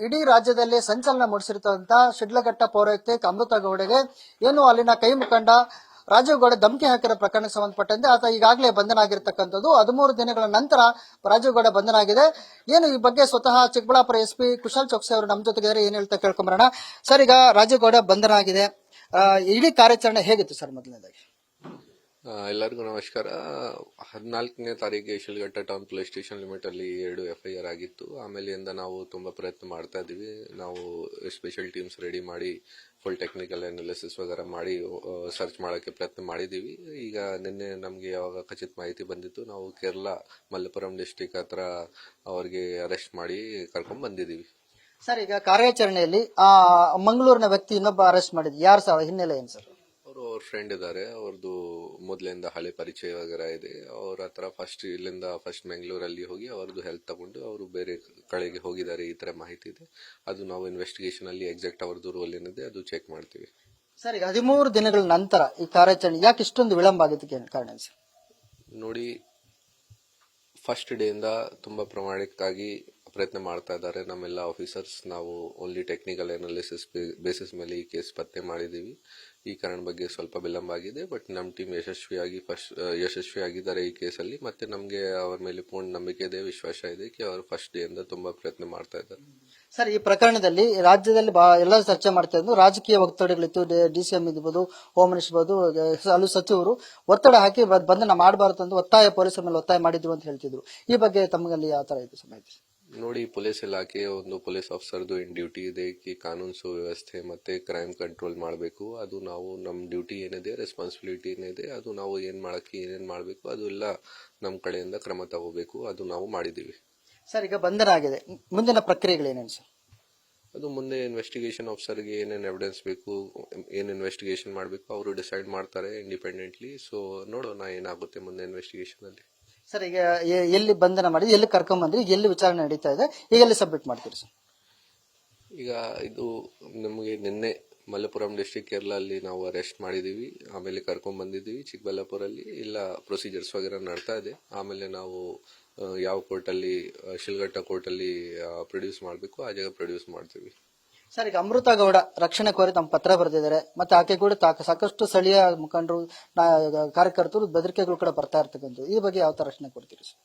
ಇಡೀ ರಾಜ್ಯದಲ್ಲಿ ಸಂಚಲನ ಮೂಡಿಸಿರುವಂತಹ ಶಿಡ್ಲಘಟ್ಟ ಪೌರಾಯುಕ್ತೆ ಅಮೃತ ಗೌಡಗೆ ಏನು ಅಲ್ಲಿನ ಕೈ ಮುಖಂಡ ರಾಜೀವ್ ಗೌಡ ಧಮಕಿ ಹಾಕಿರೋ ಪ್ರಕರಣಕ್ಕೆ ಸಂಬಂಧಪಟ್ಟಂತೆ ಆತ ಈಗಾಗಲೇ ಬಂಧನ ಆಗಿರತಕ್ಕಂಥದ್ದು 13 ದಿನಗಳ ನಂತರ ರಾಜೀವ್ ಗೌಡ ಬಂಧನ ಆಗಿದೆ. ಏನು ಈ ಬಗ್ಗೆ ಸ್ವತಃ ಚಿಕ್ಕಬಳ್ಳಾಪುರ ಎಸ್ಪಿ ಕುಶಾಲ್ ಚೌಕ್ಸಿ ಅವರು ನಮ್ಮ ಜೊತೆಗಿದ್ದಾರೆ, ಏನ್ ಹೇಳ್ತಾ ಕೇಳ್ಕೊಂಬರೋಣ. ಸರ್, ಈಗ ರಾಜೀವ್ ಗೌಡ ಬಂಧನ ಆಗಿದೆ, ಇಡೀ ಕಾರ್ಯಾಚರಣೆ ಹೇಗಿತ್ತು ಸರ್? ಮೊದಲನೇದಾಗಿ ಎಲ್ಲರಿಗೂ ನಮಸ್ಕಾರ. 14ನೇ ತಾರೀಕಿಗೆ ಶಿಲ್ಘಟ್ಟ ಟೌನ್ ಪೊಲೀಸ್ ಸ್ಟೇಷನ್ ಲಿಮಿಟ್ ಅಲ್ಲಿ 2 FIR ಆಗಿತ್ತು. ಆಮೇಲೆಯಿಂದ ನಾವು ತುಂಬಾ ಪ್ರಯತ್ನ ಮಾಡ್ತಾ ಇದೀವಿ. ನಾವು ಸ್ಪೆಷಲ್ ಟೀಮ್ಸ್ ರೆಡಿ ಮಾಡಿ ಫುಲ್ ಟೆಕ್ನಿಕಲ್ ಅನಾಲಿಸಿಸ್ ವಗರ ಮಾಡಿ ಸರ್ಚ್ ಮಾಡೋಕ್ಕೆ ಪ್ರಯತ್ನ ಮಾಡಿದೀವಿ. ಈಗ ನಿನ್ನೆ ನಮಗೆ ಯಾವಾಗ ಖಚಿತ ಮಾಹಿತಿ ಬಂದಿತ್ತು, ನಾವು ಕೇರಳ ಮಲಪ್ಪುರಂ ಡಿಸ್ಟಿಕ್ ಹತ್ರ ಅವ್ರಿಗೆ ಅರೆಸ್ಟ್ ಮಾಡಿ ಕರ್ಕೊಂಡ್ ಬಂದಿದೀವಿ. ಸರ್, ಈಗ ಕಾರ್ಯಾಚರಣೆಯಲ್ಲಿ ಮಂಗಳೂರಿನ ವ್ಯಕ್ತಿ ಇನ್ನೊಬ್ಬ ಅರೆಸ್ಟ್ ಮಾಡಿದ್ವಿ, ಯಾರು ಸರ್? ಹಿನ್ನೆಲೆ ಏನು ಸರ್? ಅವ್ರ ಫ್ರೆಂಡ್ ಇದ್ದಾರೆ, ಅವ್ರದ್ದು ಮೊದಲಿಂದ ಹಳೆ ಪರಿಚಯ ವಗರ ಇದೆ. ಅವ್ರ ಹತ್ರ ಫಸ್ಟ್ ಮಂಗಳೂರಲ್ಲಿ ಹೋಗಿ ಅವ್ರದ್ದು ಹೆಲ್ತ್ ತಗೊಂಡು ಅವರು ಬೇರೆ ಕಡೆಗೆ ಹೋಗಿದ್ದಾರೆ, ಈ ತರ ಮಾಹಿತಿ ಇದೆ. ಅದು ನಾವು ಇನ್ವೆಸ್ಟಿಗೇಷನ್ ಅಲ್ಲಿ ಎಕ್ಸಾಕ್ಟ್ ಅವ್ರದ್ದು ರೋಲ್ ಏನಿದೆ ಅದು ಚೆಕ್ ಮಾಡ್ತೀವಿ. ಸರ್, ಈಗ 13 ದಿನಗಳ ನಂತರ ಈ ಕಾರ್ಯಾಚರಣೆ ಯಾಕೆ ಇಷ್ಟೊಂದು ವಿಳಂಬ ಆಗಿದ್ದಕ್ಕೆ ಕಾರಣ ಸರ್? ನೋಡಿ, ಫಸ್ಟ್ ಡೇ ಇಂದ ತುಂಬಾ ಪ್ರಾಮಾಣಿಕವಾಗಿ ಪ್ರಯತ್ನ ಮಾಡ್ತಾ ಇದ್ದಾರೆ ನಮ್ಮೆಲ್ಲ ಆಫೀಸರ್ಸ್. ನಾವು ಓನ್ಲಿ ಟೆಕ್ನಿಕಲ್ ಅನಾಲಿಸಿಸ್ ಬೇಸಿಸ್ ಮೇಲೆ ಈ ಕೇಸ್ ಪತ್ತೆ ಮಾಡಿದೀವಿ. ಈ ಕಾರಣ ಬಗ್ಗೆ ಸ್ವಲ್ಪ ವಿಳಂಬ ಆಗಿದೆ, ಬಟ್ ನಮ್ಮ ಟೀಮ್ ಯಶಸ್ವಿಯಾಗಿದ್ದಾರೆ ಈ ಕೇಸಲ್ಲಿ. ಮತ್ತೆ ನಮಗೆ ಅವರ ಮೇಲೆ ಪೂರ್ಣ ನಂಬಿಕೆ ಇದೆ, ವಿಶ್ವಾಸ ಇದೆ ಅವರು ಫಸ್ಟ್ ಡೇ ಇಂದ ತುಂಬಾ ಪ್ರಯತ್ನ ಮಾಡ್ತಾ ಇದ್ದಾರೆ. ಸರ್, ಈ ಪ್ರಕರಣದಲ್ಲಿ ರಾಜ್ಯದಲ್ಲಿ ಎಲ್ಲ ಚರ್ಚೆ ಮಾಡ್ತಾ ಇದ್ದು ರಾಜಕೀಯ ಒತ್ತಡಗಳಿತ್ತು. DCM ಇರ್ಬೋದು, ಹೋಮ್ ಮಿನಿಸ್ಟರ್ ಇರ್ಬೋದು, ಹಲವು ಸಚಿವರು ಒತ್ತಡ ಹಾಕಿ ಬಂಧನ ಮಾಡಬಾರದು ಅಂತ ಒತ್ತಾಯ ಪೊಲೀಸರ ಮೇಲೆ ಒತ್ತಾಯ ಮಾಡಿದ್ರು ಅಂತ ಹೇಳ್ತಿದ್ರು. ಈ ಬಗ್ಗೆ ತಮಗಲ್ಲಿ ಯಾವ ತರ ಇದೆ ಮಾಹಿತಿ? ನೋಡಿ, ಪೊಲೀಸ್ ಇಲಾಖೆ ಒಂದು ಪೊಲೀಸ್ ಆಫೀಸರ್ದು ಏನ್ ಡ್ಯೂಟಿ ಇದೆ ಕಿ ಕಾನೂನು ಸುವ್ಯವಸ್ಥೆ ಮತ್ತೆ ಕ್ರೈಮ್ ಕಂಟ್ರೋಲ್ ಮಾಡಬೇಕು. ಅದು ನಾವು ನಮ್ಮ ಡ್ಯೂಟಿ ಏನಿದೆ, ರೆಸ್ಪಾನ್ಸಿಬಿಲಿಟಿ ಏನಿದೆ, ಅದು ನಾವು ಏನೇನ್ ಮಾಡಬೇಕು ಅದು ಎಲ್ಲ ನಮ್ಮ ಕಡೆಯಿಂದ ಕ್ರಮ ತಗೋಬೇಕು. ಅದು ನಾವು ಮಾಡಿದೀವಿ. ಸರ್, ಈಗ ಬಂಧನ ಆಗಿದೆ, ಮುಂದಿನ ಪ್ರಕ್ರಿಯೆಗಳು ಏನೇನು ಸರ್? ಅದು ಮುಂದೆ ಇನ್ವೆಸ್ಟಿಗೇಷನ್ ಆಫೀಸರ್ಗೆ ಏನೇನು ಎವಿಡೆನ್ಸ್ ಬೇಕು, ಏನ್ ಇನ್ವೆಸ್ಟಿಗೇಷನ್ ಮಾಡಬೇಕು ಅವರು ಡಿಸೈಡ್ ಮಾಡ್ತಾರೆ ಇಂಡಿಪೆಂಡೆಂಟ್ಲಿ. ಸೊ ನೋಡೋಣ ಏನಾಗುತ್ತೆ ಮುಂದೆ ಇನ್ವೆಸ್ಟಿಗೇಷನ್ ಅಲ್ಲಿ. ಸರ್, ಈಗ ಎಲ್ಲಿ ಬಂಧನ ಮಾಡಿ ಎಲ್ಲಿ ಕರ್ಕೊಂಡ್ ಬಂದ್ರಿ, ಎಲ್ಲಿ ವಿಚಾರಣೆ ನಡೀತಾ ಇದೆ, ಈಗ ಎಲ್ಲಿ ಸಬ್ಮಿಟ್ ಮಾಡ್ತೀರಿ ಸರ್? ಈಗ ಇದು ನಮಗೆ ನಿನ್ನೆ ಮಲಪ್ಪುರಂ ಡಿಸ್ಟ್ರಿಕ್ಟ್ ಕೇರಳ ಅಲ್ಲಿ ನಾವು ಅರೆಸ್ಟ್ ಮಾಡಿದೀವಿ, ಆಮೇಲೆ ಕರ್ಕೊಂಡ್ ಬಂದಿದ್ದೀವಿ. ಚಿಕ್ಕಬಳ್ಳಾಪುರಲ್ಲಿ ಇಲ್ಲ ಪ್ರೊಸೀಜರ್ಸ್ ವಗೇರ ನಡ್ತಾ ಇದೆ. ಆಮೇಲೆ ನಾವು ಯಾವ ಕೋರ್ಟಲ್ಲಿ, ಶಿಲ್ಘಟ್ಟ ಕೋರ್ಟಲ್ಲಿ ಪ್ರೊಡ್ಯೂಸ್ ಮಾಡಬೇಕು ಆ ಜಾಗ ಪ್ರೊಡ್ಯೂಸ್ ಮಾಡ್ತೀವಿ. ಸರ್, ಈಗ ಅಮೃತ ಗೌಡ ರಕ್ಷಣೆ ಕೋರಿ ತಮ್ಮ ಪತ್ರ ಬರೆದಿದ್ದಾರೆ, ಮತ್ತೆ ಆಕೆ ಕೂಡ ಸಾಕಷ್ಟು ಸ್ಥಳೀಯ ಮುಖಂಡರು, ಕಾರ್ಯಕರ್ತರು ಬೆದರಿಕೆಗಳು ಕೂಡ ಬರ್ತಾ ಇರ್ತಕ್ಕಂಥದ್ದು. ಈ ಬಗ್ಗೆ ಯಾವ ತರ ರಕ್ಷಣೆ ಕೊಡ್ತೀರಿ ಸರ್?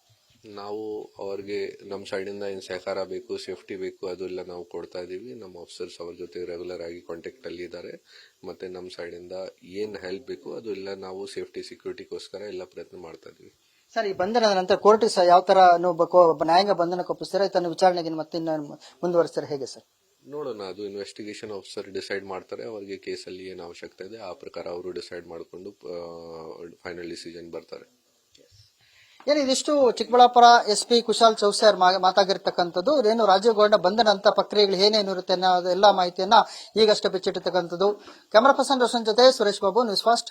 ನಾವು ಅವ್ರಿಗೆ ನಮ್ಮ ಸೈಡ್ ಇಂದ ಏನ್ ಸಹಕಾರ ಬೇಕು, ಸೇಫ್ಟಿ ಬೇಕು, ಅದೆಲ್ಲ ನಾವು ಕೊಡ್ತಾ ಇದೀವಿ. ನಮ್ಮ ಆಫೀಸರ್ಸ್ ಅವ್ರ ಜೊತೆ ರೆಗ್ಯುಲರ್ ಆಗಿ ಕಾಂಟ್ಯಾಕ್ಟ್ ಅಲ್ಲಿ ಇದ್ದಾರೆ. ಮತ್ತೆ ನಮ್ಮ ಸೈಡ್ ಇಂದ ಏನ್ ಹೆಲ್ಪ್ ಬೇಕು ಅದು ಎಲ್ಲ ನಾವು ಸೇಫ್ಟಿ ಸೆಕ್ಯೂರಿಟಿಗೋಸ್ಕರ ಎಲ್ಲ ಪ್ರಯತ್ನ ಮಾಡ್ತಾ ಇದೀವಿ. ಸರ್, ಈ ಬಂಧನದ ನಂತರ ಕೋರ್ಟ್ ಯಾವ ತರ ನ್ಯಾಯಾಂಗ ಬಂಧನಕ್ಕೆ ಒಪ್ಪಿಸ್ತಾರೆ, ತನ್ನ ವಿಚಾರಣೆಗೆ ಮತ್ತೆ ಮುಂದುವರಿಸ್ತಾರೆ, ಹೇಗೆ ಸರ್? ನೋಡೋಣ, ಅದು ಇನ್ವೆಸ್ಟಿಗೇಷನ್ ಆಫೀಸರ್ ಡಿಸೈಡ್ ಮಾಡ್ತಾರೆ. ಅವರಿಗೆ ಕೇಸಲ್ಲಿ ಏನು ಅವಶ್ಯಕತೆ ಇದೆ ಆ ಪ್ರಕಾರ ಅವರು ಡಿಸೈಡ್ ಮಾಡಿಕೊಂಡು ಫೈನಲ್ ಡಿಸಿಷನ್ ಬರ್ತಾರೆ. ಏನು ಇದಿಷ್ಟು ಚಿಕ್ಕಬಳ್ಳಾಪುರ SP ಕುಶಾಲ್ ಚೌಕ್ಸಿ ಮಾತಾಗಿರ್ತಕ್ಕಂಥದ್ದು. ಏನು ರಾಜೀವ್ ಗೌಡ ಬಂಧನ ಅಂತ ಪ್ರಕ್ರಿಯೆಗಳು ಏನೇನು ಇರುತ್ತೆ ಅನ್ನೋ ಎಲ್ಲ ಮಾಹಿತಿಯನ್ನ ಈಗಷ್ಟೇ ಬಿಚ್ಚಿಟ್ಟಿರ್ತಕ್ಕಂಥದ್ದು. ಕ್ಯಾಮರಾ ಪರ್ಸನ್ ರೋಷನ್ ಜೊತೆ ಸುರೇಶ್ ಬಾಬು, ನ್ಯೂಸ್ ಫಾಸ್ಟ್.